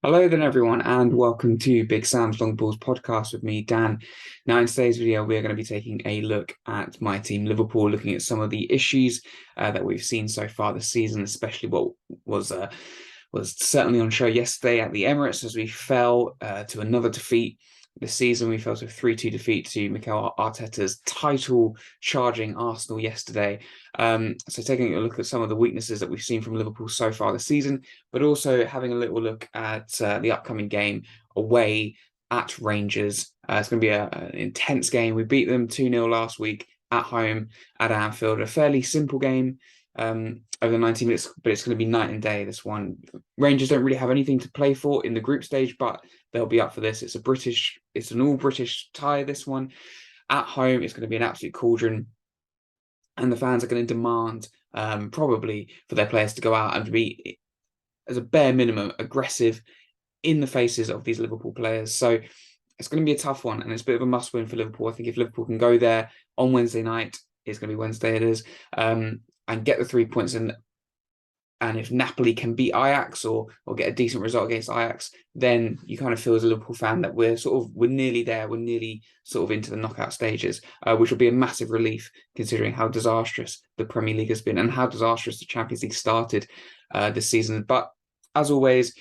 Hello then everyone and welcome to Big Sam's Long Balls podcast with me, Dan. Now in today's video we're going to be taking a look at my team Liverpool, looking at some of the issues that we've seen so far this season, especially what was certainly on show yesterday at the Emirates as we fell to another defeat this season. We fell to a 3-2 defeat to Mikel Arteta's title charging Arsenal yesterday. So taking a look at some of the weaknesses that we've seen from Liverpool so far this season, but also having a little look at the upcoming game away at Rangers. It's going to be an intense game. We beat them 2-0 last week at home at Anfield. A fairly simple game over the 90 minutes, but it's going to be night and day, this one. Rangers don't really have anything to play for in the group stage, but they'll be up for this. It's an all-British tie, this one. At home, it's going to be an absolute cauldron. And the fans are going to demand, probably, for their players to go out and be, as a bare minimum, aggressive in the faces of these Liverpool players. So it's going to be a tough one, and it's a bit of a must-win for Liverpool. I think if Liverpool can go there on Wednesday night, it's going to be Wednesday, it is, and get the 3 points in. And if Napoli can beat Ajax or get a decent result against Ajax, then you kind of feel as a Liverpool fan that we're nearly there. We're nearly sort of into the knockout stages, which will be a massive relief considering how disastrous the Premier League has been and how disastrous the Champions League started this season. But as always,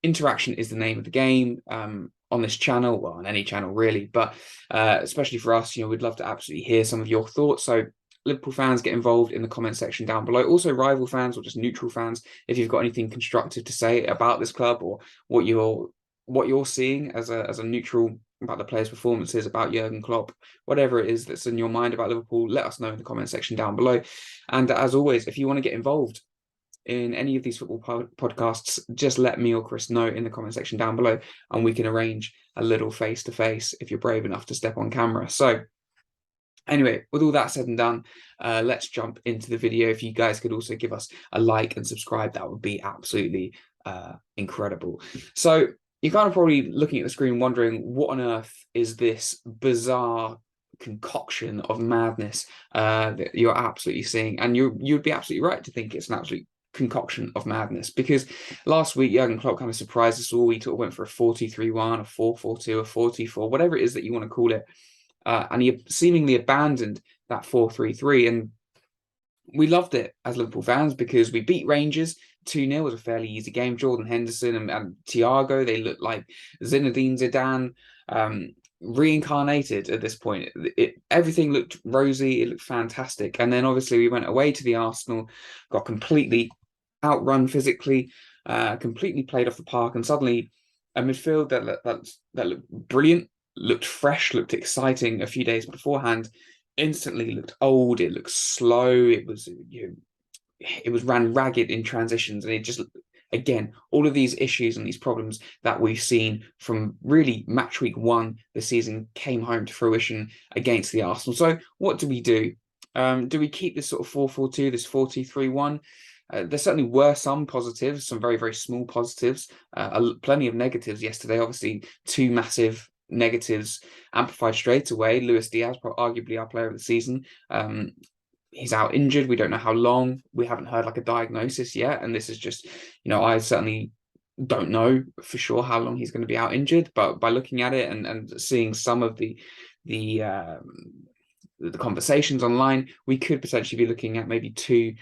interaction is the name of the game on this channel, well, on any channel really, but especially for us, we'd love to absolutely hear some of your thoughts. So Liverpool fans, get involved in the comment section down below. Also, rival fans or just neutral fans, if you've got anything constructive to say about this club or what you're seeing as a neutral about the players' performances, about Jurgen Klopp, whatever it is that's in your mind about Liverpool, let us know in the comment section down below. And as always, if you want to get involved in any of these football podcasts, just let me or Chris know in the comment section down below, and we can arrange a little face-to-face if you're brave enough to step on camera. So anyway, with all that said and done, let's jump into the video. If you guys could also give us a like and subscribe, that would be absolutely incredible. So you're kind of probably looking at the screen wondering, what on earth is this bizarre concoction of madness that you're absolutely seeing? And you'd be absolutely right to think it's an absolute concoction of madness, because last week Jurgen Klopp kind of surprised us all. He went for a 4-2-3-1, a 4-4-2, a 4-2-4, whatever it is that you want to call it. And he seemingly abandoned that 4-3-3. And we loved it as Liverpool fans because we beat Rangers 2-0. It was a fairly easy game. Jordan Henderson and Thiago, they looked like Zinedine Zidane reincarnated at this point. Everything looked rosy. It looked fantastic. And then obviously we went away to the Arsenal, got completely outrun physically, completely played off the park. And suddenly a midfield that looked brilliant, looked fresh, looked exciting a few days beforehand, instantly looked old. It looked slow. It was ran ragged in transitions, and it just, again, all of these issues and these problems that we've seen from really match week 1 this season came home to fruition against the Arsenal. So what do we do? Do we keep this sort of 4-4-2, this 4-2-3-1? There certainly were some positives, some very, very small positives, plenty of negatives yesterday. Obviously, 2 massive negatives amplified straight away. Luis Diaz, arguably our player of the season, he's out injured. We don't know how long. We haven't heard like a diagnosis yet, and this is just, I certainly don't know for sure how long he's going to be out injured, but by looking at it and seeing some of the conversations online, we could potentially be looking at maybe 2-3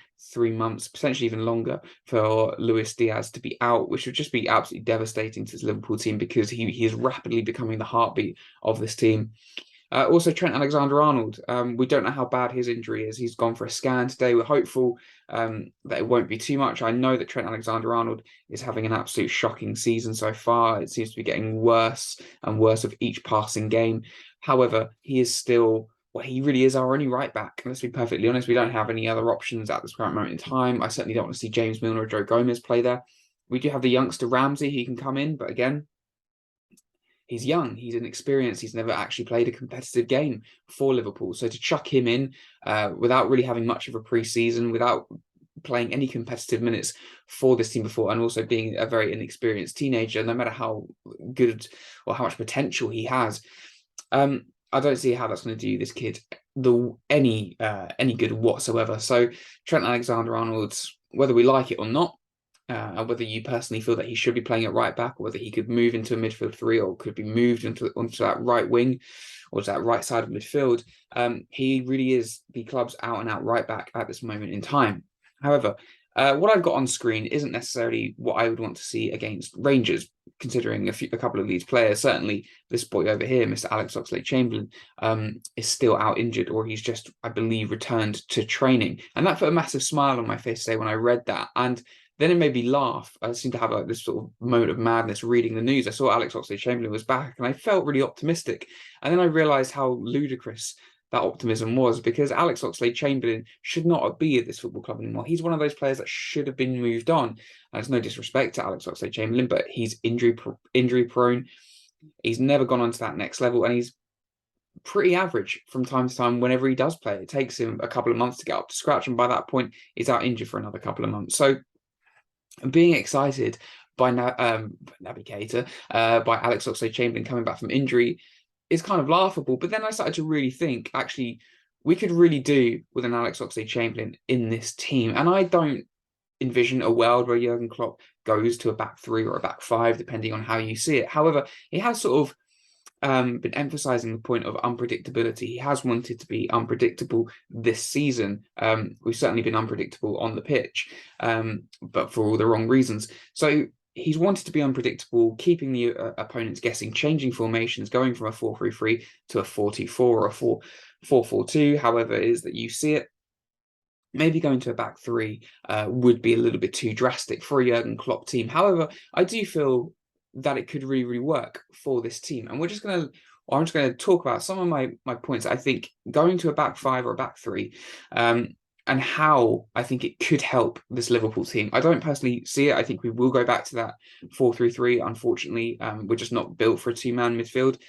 months, potentially even longer, for Luis Diaz to be out, which would just be absolutely devastating to his Liverpool team, because he is rapidly becoming the heartbeat of this team. Also, Trent Alexander-Arnold, we don't know how bad his injury is. He's gone for a scan today. We're hopeful that it won't be too much. I know that Trent Alexander-Arnold is having an absolute shocking season so far. It seems to be getting worse and worse with each passing game. However, he is still, well, he really is our only right back. And let's be perfectly honest, we don't have any other options at this current moment in time. I certainly don't want to see James Milner or Joe Gomez play there. We do have the youngster Ramsey. He can come in, but again, he's young, he's inexperienced, he's never actually played a competitive game for Liverpool. So to chuck him in without really having much of a pre-season, without playing any competitive minutes for this team before, and also being a very inexperienced teenager, no matter how good or how much potential he has, I don't see how that's going to do this kid any good whatsoever. So Trent Alexander-Arnold, whether we like it or not, whether you personally feel that he should be playing at right back, or whether he could move into a midfield three, or could be moved onto that right wing or to that right side of midfield. He really is the club's out and out right back at this moment in time. However, what I've got on screen isn't necessarily what I would want to see against Rangers, considering a couple of these players. Certainly, this boy over here, Mr. Alex Oxlade-Chamberlain, is still out injured, or he's just, I believe, returned to training. And that put a massive smile on my face today when I read that. And then it made me laugh. I seemed to have like this sort of moment of madness reading the news. I saw Alex Oxlade-Chamberlain was back, and I felt really optimistic. And then I realised how ludicrous that optimism was, because Alex Oxlade-Chamberlain should not be at this football club anymore. He's one of those players that should have been moved on. And there's no disrespect to Alex Oxlade-Chamberlain, but he's injury prone. He's never gone on to that next level, and he's pretty average from time to time whenever he does play. It takes him a couple of months to get up to scratch, and by that point, he's out injured for another couple of months. So being excited by Naby Keita, by Alex Oxlade-Chamberlain coming back from injury is kind of laughable. But then I started to really think, actually, we could really do with an Alex Oxlade-Chamberlain in this team. And I don't envision a world where Jurgen Klopp goes to a back three or a back five, depending on how you see it. However, he has sort of been emphasizing the point of unpredictability. He has wanted to be unpredictable this season. We've certainly been unpredictable on the pitch, but for all the wrong reasons. So he's wanted to be unpredictable, keeping the opponents guessing, changing formations, going from a 4-3-3 to a 4-2-4 or a 4-4-2, however it is that you see it. Maybe going to a back three would be a little bit too drastic for a Jurgen Klopp team. However, I do feel that it could really, really work for this team. And I'm just going to talk about some of my points. I think going to a back five or a back three, and how I think it could help this Liverpool team. I don't personally see it. I think we will go back to that 4-3-3. Unfortunately, we're just not built for a two-man midfield.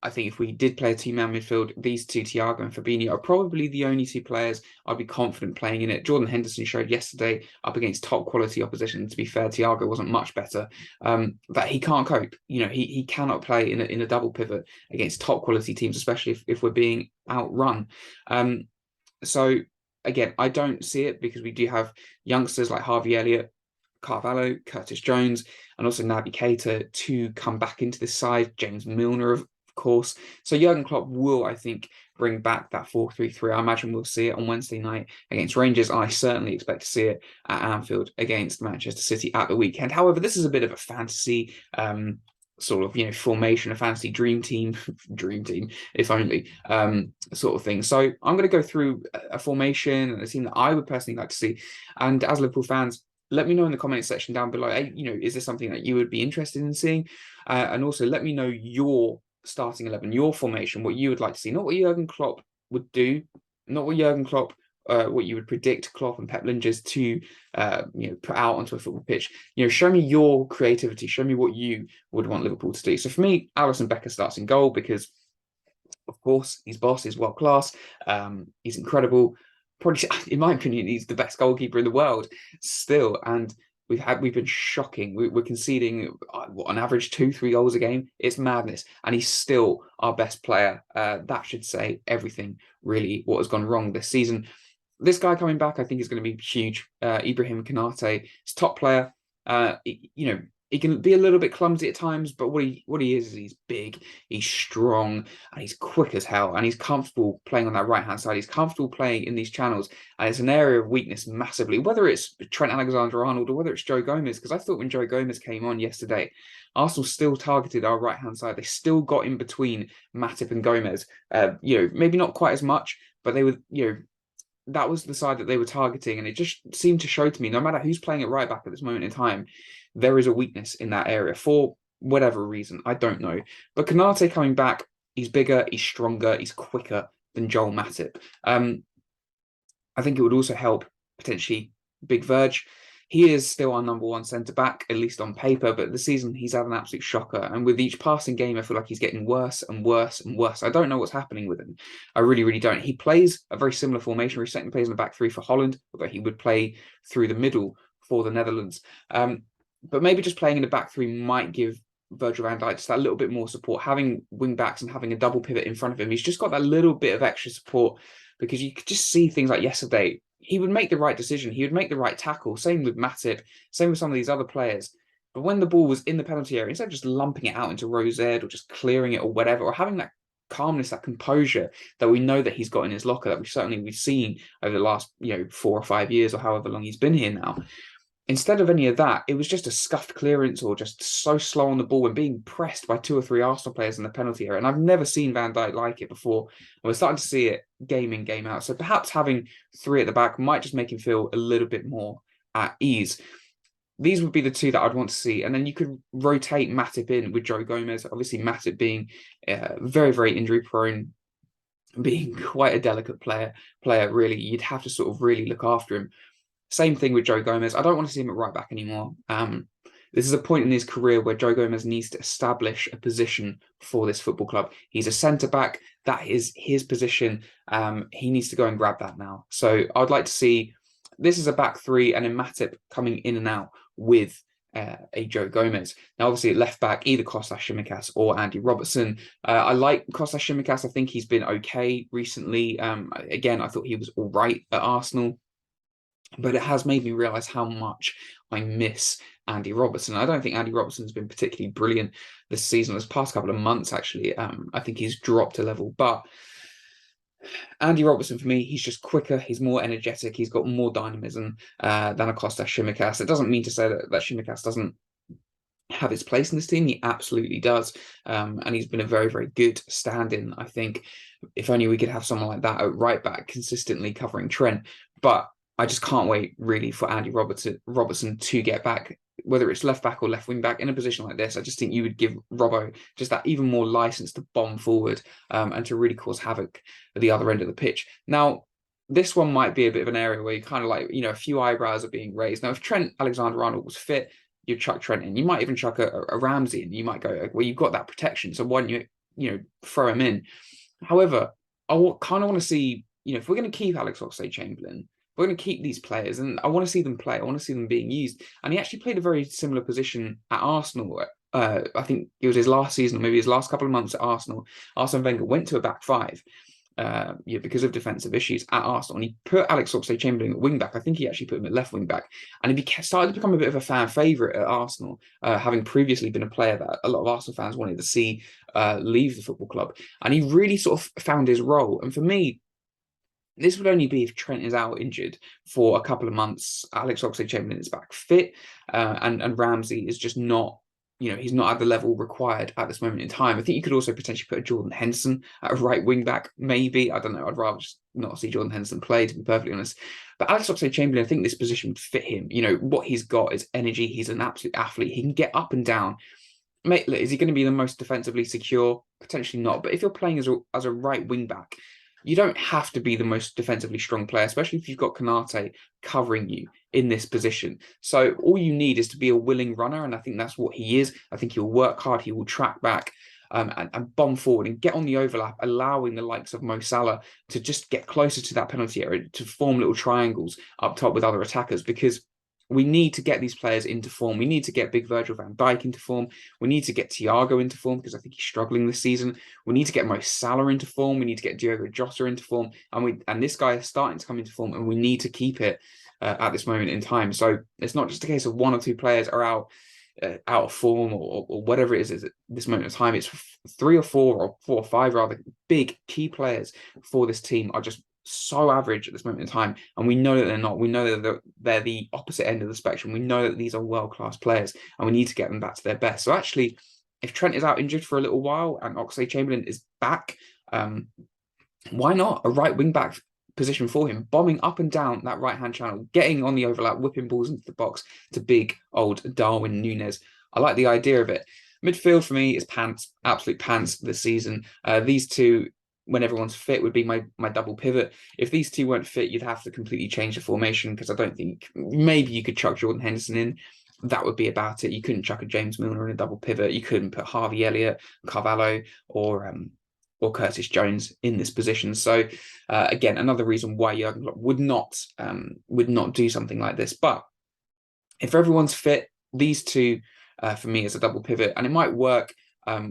I think if we did play a two-man midfield, these two, Thiago and Fabinho, are probably the only two players I'd be confident playing in it. Jordan Henderson showed yesterday up against top-quality opposition. To be fair, Thiago wasn't much better. That he can't cope. You know, he cannot play in a double pivot against top-quality teams, especially if we're being outrun. So, again, I don't see it, because we do have youngsters like Harvey Elliott, Carvalho, Curtis Jones, and also Naby Keita to come back into this side. James Milner, of course. So Jurgen Klopp will, I think, bring back that 4-3-3. I imagine we'll see it on Wednesday night against Rangers. I certainly expect to see it at Anfield against Manchester City at the weekend. However, this is a bit of a fantasy sort of, formation, a fantasy dream team, if only, sort of thing. So I'm going to go through a formation and a team that I would personally like to see. And as Liverpool fans, let me know in the comments section down below, hey, is this something that you would be interested in seeing? And also let me know your starting 11, your formation, what you would like to see, not what Jurgen Klopp would do, not what Jurgen Klopp, what you would predict Klopp and Pep Lingers to, put out onto a football pitch. Show me your creativity, show me what you would want Liverpool to do. So for me, Alisson Becker starts in goal, because, of course, he's boss, he's world class, he's incredible. Probably, in my opinion, he's the best goalkeeper in the world still, and we've been shocking. We're conceding on average 2-3 goals a game. It's madness, and he's still our best player. That should say everything, really, what has gone wrong this season. This guy coming back, I think, is going to be huge. Ibrahim Konate, he's top player. He can be a little bit clumsy at times, but what he is he's big, he's strong, and he's quick as hell, and he's comfortable playing on that right-hand side. He's comfortable playing in these channels, and it's an area of weakness massively, whether it's Trent Alexander-Arnold or whether it's Joe Gomez, because I thought when Joe Gomez came on yesterday, Arsenal still targeted our right-hand side. They still got in between Matip and Gomez. Maybe not quite as much, but they were, that was the side that they were targeting, and it just seemed to show to me, no matter who's playing at right back at this moment in time, there is a weakness in that area for whatever reason. I don't know. But Konate coming back, he's bigger, he's stronger, he's quicker than Joel Matip. I think it would also help, potentially, Big Verge. He is still our number one centre-back, at least on paper, but this season he's had an absolute shocker. And with each passing game, I feel like he's getting worse and worse and worse. I don't know what's happening with him. I really, really don't. He plays a very similar formation where he certainly plays in the back three for Holland, although he would play through the middle for the Netherlands. But maybe just playing in the back three might give Virgil van Dijk just that little bit more support. Having wing backs and having a double pivot in front of him, he's just got that little bit of extra support, because you could just see things like yesterday. he would make the right decision. He would make the right tackle. Same with Matip, same with some of these other players. But when the ball was in the penalty area, instead of just lumping it out into Rose or just clearing it or whatever, or having that calmness, that composure that we know that he's got in his locker, that we've seen over the last 4 or 5 years or however long he's been here now. Instead of any of that, it was just a scuffed clearance or just so slow on the ball and being pressed by 2 or 3 Arsenal players in the penalty area. And I've never seen Van Dijk like it before. And we're starting to see it game in, game out. So perhaps having 3 at the back might just make him feel a little bit more at ease. These would be the 2 that I'd want to see. And then you could rotate Matip in with Joe Gomez. Obviously, Matip being very, very injury prone, being quite a delicate player, really. You'd have to sort of really look after him. Same thing with Joe Gomez. I don't want to see him at right back anymore. This is a point in his career where Joe Gomez needs to establish a position for this football club. He's a centre-back. That is his position. He needs to go and grab that now. So I'd like to see this as a back 3 and then Matip coming in and out with a Joe Gomez. Now, obviously, at left back, either Kostas Tsimikas or Andy Robertson. I like Kostas Tsimikas. I think he's been okay recently. Again, I thought he was all right at Arsenal. But it has made me realise how much I miss Andy Robertson. I don't think Andy Robertson's been particularly brilliant this season. This past couple of months, actually, I think he's dropped a level. But Andy Robertson, for me, he's just quicker. He's more energetic. He's got more dynamism than a Kostas Tsimikas. It doesn't mean to say that Tsimikas doesn't have his place in this team. He absolutely does. And he's been a very, very good stand-in, I think. If only we could have someone like that at right back consistently covering Trent. But I just can't wait really for Andy Robertson to get back, whether it's left back or left wing back in a position like this. I just think you would give Robbo just that even more license to bomb forward and to really cause havoc at the other end of the pitch. Now, this one might be a bit of an area where you kind of like, a few eyebrows are being raised. Now, if Trent Alexander-Arnold was fit, you'd chuck Trent in. You might even chuck a Ramsey in. You might go, well, you've got that protection, so why don't you throw him in? However, I kind of want to see, if we're going to keep Alex Oxlade-Chamberlain, we're going to keep these players, and I want to see them play. I want to see them being used. And he actually played a very similar position at Arsenal. I think it was his last season, or maybe his last couple of months at Arsenal. Arsene Wenger went to a back 5 because of defensive issues at Arsenal. And he put Alex Oxlade-Chamberlain at wing back. I think he actually put him at left wing back. And he started to become a bit of a fan favourite at Arsenal, having previously been a player that a lot of Arsenal fans wanted to see leave the football club. And he really sort of found his role. And for me, this would only be if Trent is out injured for a couple of months. Alex Oxlade-Chamberlain is back fit, and Ramsey is just not, he's not at the level required at this moment in time. I think you could also potentially put a Jordan Henderson at a right wing back, maybe. I don't know. I'd rather just not see Jordan Henderson play, to be perfectly honest. But Alex Oxlade-Chamberlain, I think this position would fit him. What he's got is energy. He's an absolute athlete. He can get up and down. Mate, is he going to be the most defensively secure? Potentially not. But if you're playing as a right wing back, you don't have to be the most defensively strong player, especially if you've got Konate covering you in this position. So all you need is to be a willing runner, and I think that's what he is. I think he'll work hard, he will track back and bomb forward and get on the overlap, allowing the likes of Mo Salah to just get closer to that penalty area, to form little triangles up top with other attackers, because we need to get these players into form. We need to get big Virgil van Dijk into form. We need to get Thiago into form, because I think he's struggling this season. We need to get Mo Salah into form. We need to get Diogo Jota into form. And this guy is starting to come into form, and we need to keep it at this moment in time. So it's not just a case of 1 or 2 players are out of form or whatever it is at this moment in time. It's 3 or 4 or 4 or 5 rather big key players for this team are just so average at this moment in time, and we know that they're not. We know that they're the opposite end of the spectrum. We know that these are world-class players, and we need to get them back to their best. So actually, if Trent is out injured for a little while and Oxlade-Chamberlain is back, why not a right wing back position for him, bombing up and down that right-hand channel, getting on the overlap, whipping balls into the box to big old Darwin Núñez. I like the idea of it. Midfield for me is pants, absolute pants this season. These 2, when everyone's fit, would be my double pivot. If these 2 weren't fit, you'd have to completely change the formation, because I don't think, maybe you could chuck Jordan Henderson in. That would be about it. You couldn't chuck a James Milner in a double pivot. You couldn't put Harvey Elliott, Carvalho, or Curtis Jones in this position. So again, another reason why Jurgen Klopp would not do something like this. But if everyone's fit, these 2 for me is a double pivot, and it might work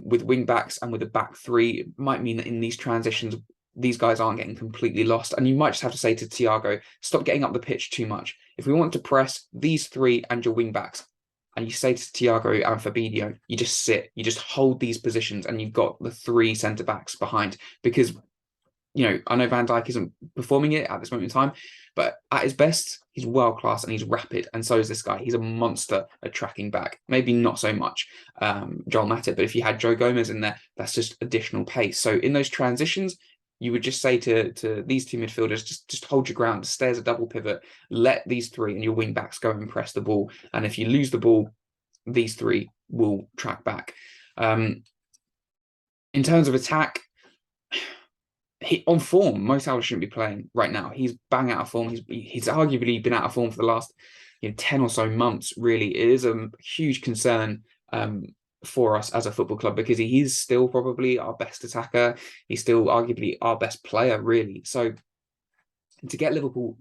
with wing backs and with a back 3. It might mean that in these transitions, these guys aren't getting completely lost. And you might just have to say to Thiago, stop getting up the pitch too much. If we want to press these three and your wing backs, and you say to Thiago and Fabinho, you just sit, you just hold these positions, and you've got the three centre backs behind. Because, I know Van Dijk isn't performing it at this moment in time, but at his best, he's world class and he's rapid, and so is this guy. He's a monster at tracking back. Maybe not so much Joel Matip, but if you had Joe Gomez in there, that's just additional pace. So in those transitions, you would just say to these two midfielders, just hold your ground, stay as a double pivot, let these three and your wing backs go and press the ball. And if you lose the ball, these three will track back. In terms of attack, on form, Mo Salah shouldn't be playing right now. He's bang out of form. He's arguably been out of form for the last 10 or so months, really. It is a huge concern for us as a football club, because he is still probably our best attacker. He's still arguably our best player, really. So to get Liverpool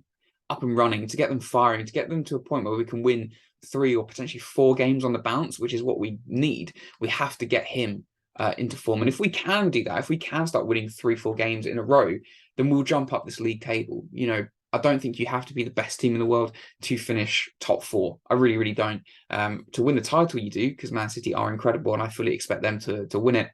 up and running, to get them firing, to get them to a point where we can win 3 or potentially 4 games on the bounce, which is what we need, we have to get him into form. And if we can do that, if we can start winning 3-4 games in a row, then we'll jump up this league table. I don't think you have to be the best team in the world to finish top 4. I really, really don't. To win the title, you do, because Man City are incredible, and I fully expect them to win it.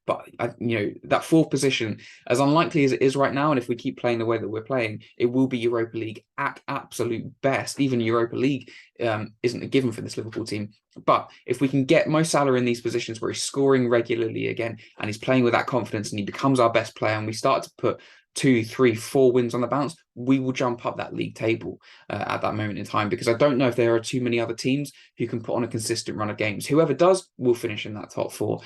But that 4th position, as unlikely as it is right now, and if we keep playing the way that we're playing, it will be Europa League at absolute best. Even Europa League isn't a given for this Liverpool team. But if we can get Mo Salah in these positions where he's scoring regularly again, and he's playing with that confidence, and he becomes our best player, and we start to put 2, 3, 4 wins on the bounce, we will jump up that league table at that moment in time, because I don't know if there are too many other teams who can put on a consistent run of games. Whoever does will finish in that top 4.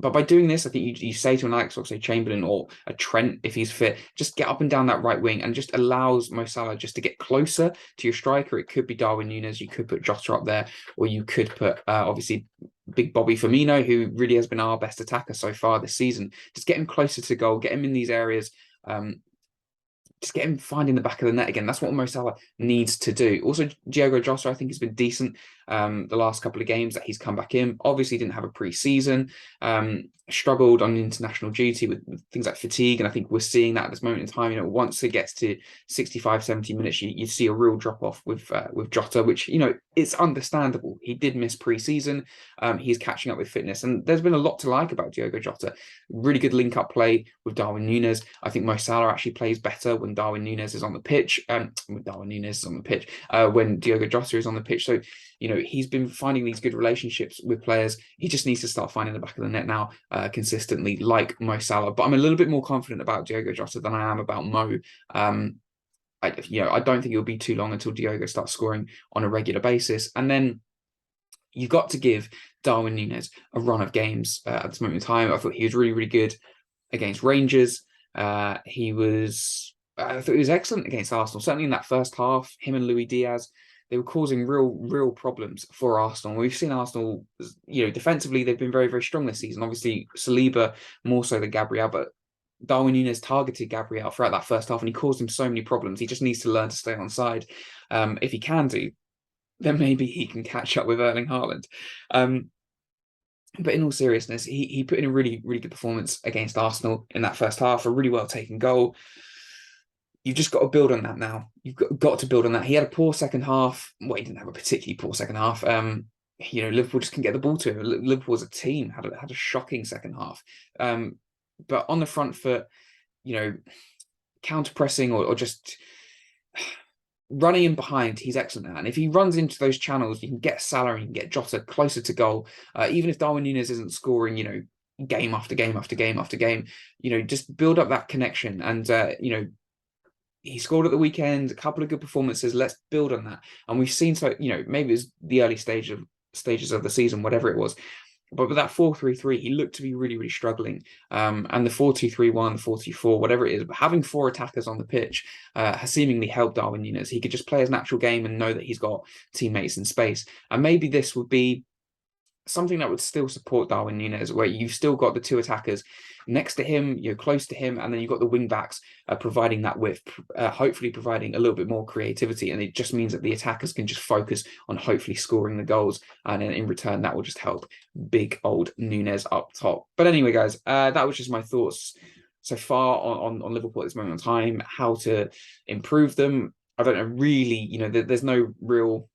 But by doing this, I think you say to an Alex Oxlade-Chamberlain or a Trent, if he's fit, just get up and down that right wing, and just allows Mo Salah just to get closer to your striker. It could be Darwin Núñez, you could put Jota up there, or you could put, obviously, big Bobby Firmino, who really has been our best attacker so far this season. Just get him closer to goal, get him in these areas, just get him finding the back of the net again. That's what Mo Salah needs to do. Also, Diogo Jota, I think, has been decent the last couple of games that he's come back in. Obviously, didn't have a pre-season, struggled on international duty with things like fatigue, and I think we're seeing that at this moment in time. Once it gets to 65, 70 minutes, you see a real drop-off with Jota, which, it's understandable. He did miss pre-season. He's catching up with fitness, and there's been a lot to like about Diogo Jota. Really good link-up play with Darwin Núñez. I think Mo Salah actually plays better when Darwin Núñez is on the pitch, when Diogo Jota is on the pitch. So, he's been finding these good relationships with players. He just needs to start finding the back of the net now consistently, like Mo Salah. But I'm a little bit more confident about Diogo Jota than I am about Mo. I don't think it'll be too long until Diogo starts scoring on a regular basis. And then you've got to give Darwin Núñez a run of games at this moment in time. I thought he was really, really good against Rangers. I thought he was excellent against Arsenal. Certainly in that first half, him and Luis Diaz, they were causing real problems for Arsenal. We've seen Arsenal, defensively, they've been very, very strong this season. Obviously, Saliba more so than Gabriel, but Darwin Núñez targeted Gabriel throughout that first half, and he caused him so many problems. He just needs to learn to stay on side. If he can do, then maybe he can catch up with Erling Haaland. But in all seriousness, he put in a really, really good performance against Arsenal in that first half, a really well taken goal. You've just got to build on that now. You've got to build on that. He had a poor second half. Well, he didn't have a particularly poor second half. Liverpool just couldn't get the ball to him. Liverpool as a team had a shocking second half. But on the front foot, counter-pressing or just running in behind, he's excellent at. And if he runs into those channels, you can get Salah and you can get Jota closer to goal. Even if Darwin Núñez isn't scoring, game after game after game after game, just build up that connection. And, he scored at the weekend, a couple of good performances. Let's build on that. And we've seen, maybe it's the early stages of the season, whatever it was. But with that 4-3-3, he looked to be really, really struggling. And the 4-2-3-1, the 4-2-4, whatever it is, but having 4 attackers on the pitch has seemingly helped Darwin Núñez. He could just play his natural game and know that he's got teammates in space. And maybe this would be something that would still support Darwin Núñez, where you've still got the 2 attackers next to him, close to him, and then you've got the wing backs providing that width, hopefully providing a little bit more creativity. And it just means that the attackers can just focus on hopefully scoring the goals, and then in return that will just help big old Núñez up top. But anyway, guys, that was just my thoughts so far on Liverpool at this moment in time, how to improve them. I don't know really, there's no real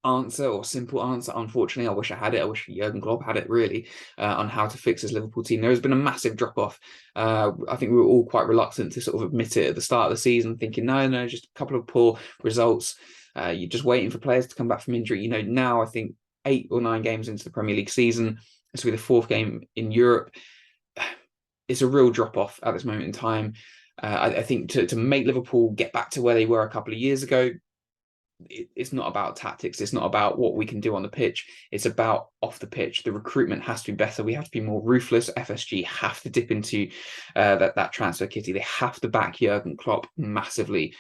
answer or simple answer. Unfortunately, I wish I had it. I wish Jurgen Klopp had it really on how to fix his Liverpool team. There has been a massive drop off. I think we were all quite reluctant to sort of admit it at the start of the season, thinking no, just a couple of poor results. You're just waiting for players to come back from injury. Now I think 8 or 9 games into the Premier League season, this will be the 4th game in Europe. It's a real drop off at this moment in time. I think to make Liverpool get back to where they were a couple of years ago, it's not about tactics. It's not about what we can do on the pitch. It's about off the pitch. The recruitment has to be better. We have to be more ruthless. FSG have to dip into that transfer kitty. They have to back Jurgen Klopp massively.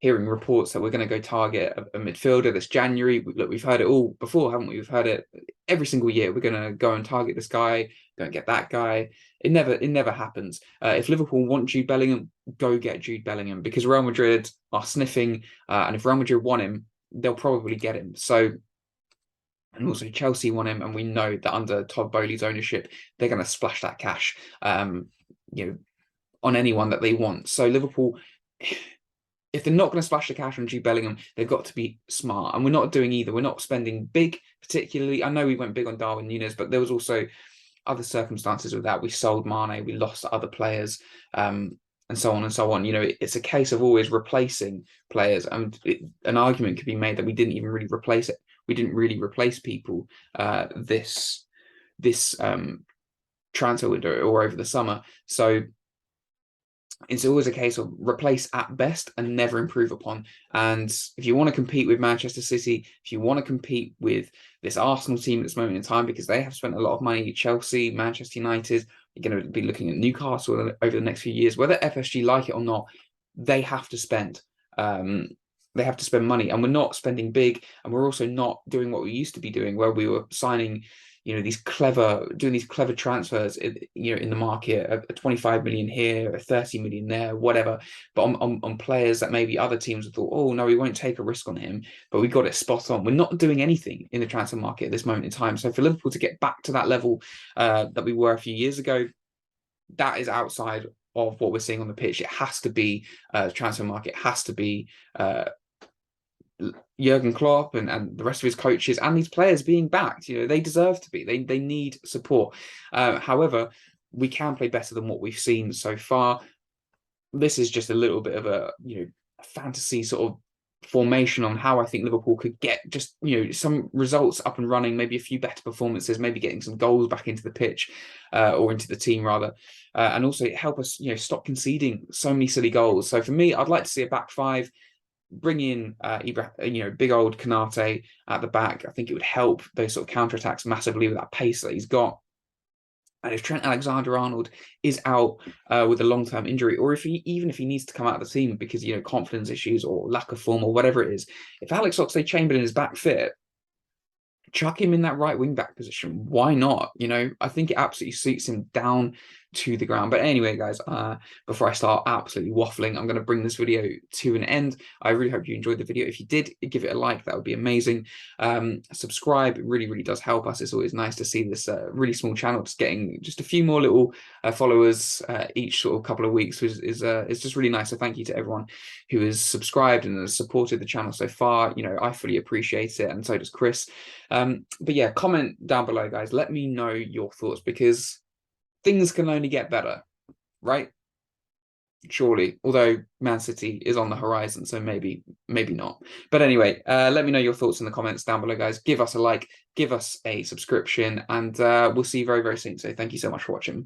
Hearing reports that we're going to go target a midfielder this January. Look, we've heard it all before, haven't we? We've heard it every single year. We're going to go and target this guy, go and get that guy. It never happens. If Liverpool want Jude Bellingham, go get Jude Bellingham, because Real Madrid are sniffing, and if Real Madrid want him, they'll probably get him. So, and also Chelsea want him, and we know that under Todd Bowley's ownership, they're going to splash that cash, on anyone that they want. So Liverpool, if they're not going to splash the cash on Jude Bellingham, they've got to be smart. And we're not doing either. We're not spending big, particularly. I know we went big on Darwin Núñez, but there was also other circumstances with that. We sold Mane, we lost other players, and so on and so on. It's a case of always replacing players. And an argument could be made that we didn't even really replace it. We didn't really replace people this transfer window or over the summer. So it's always a case of replace at best and never improve upon. And if you want to compete with Manchester City, if you want to compete with this Arsenal team at this moment in time, because they have spent a lot of money, Chelsea, Manchester United, you're going to be looking at Newcastle over the next few years, whether FSG like it or not, they have to spend. They have to spend money, and we're not spending big, and we're also not doing what we used to be doing, where we were signing doing these clever transfers, in the market, a 25 million here, a 30 million there, whatever. But on players that maybe other teams have thought, oh no, we won't take a risk on him, but we got it spot on. We're not doing anything in the transfer market at this moment in time. So for Liverpool to get back to that level that we were a few years ago, that is outside of what we're seeing on the pitch. It has to be transfer market, it has to be Jurgen Klopp and the rest of his coaches and these players being backed. They deserve to be. They need support. However, we can play better than what we've seen so far. This is just a little bit of a fantasy sort of formation on how I think Liverpool could get just some results up and running, maybe a few better performances, maybe getting some goals back into the pitch or into the team rather, and also help us stop conceding so many silly goals. So for me, I'd like to see a back five. Bring in big old Kanate at the back. I think it would help those sort of counterattacks massively with that pace that he's got. And if Trent Alexander-Arnold is out with a long-term injury, or if he needs to come out of the team because confidence issues or lack of form or whatever it is, if Alex Oxlade-Chamberlain is back fit, chuck him in that right wing back position. Why not? I think it absolutely suits him down to the ground. But anyway, guys, before I start absolutely waffling, I'm going to bring this video to an end. I really hope you enjoyed the video. If you did, give it a like. That would be amazing. Subscribe. It really, really does help us. It's always nice to see this really small channel just getting just a few more little followers each sort of couple of weeks, which is just really nice. So thank you to everyone who has subscribed and has supported the channel so far. I fully appreciate it, and so does Chris. But yeah, comment down below, guys. Let me know your thoughts, because things can only get better, right? Surely, although Man City is on the horizon, so maybe not. But anyway, let me know your thoughts in the comments down below, guys. Give us a like, give us a subscription, and we'll see you very, very soon. So thank you so much for watching.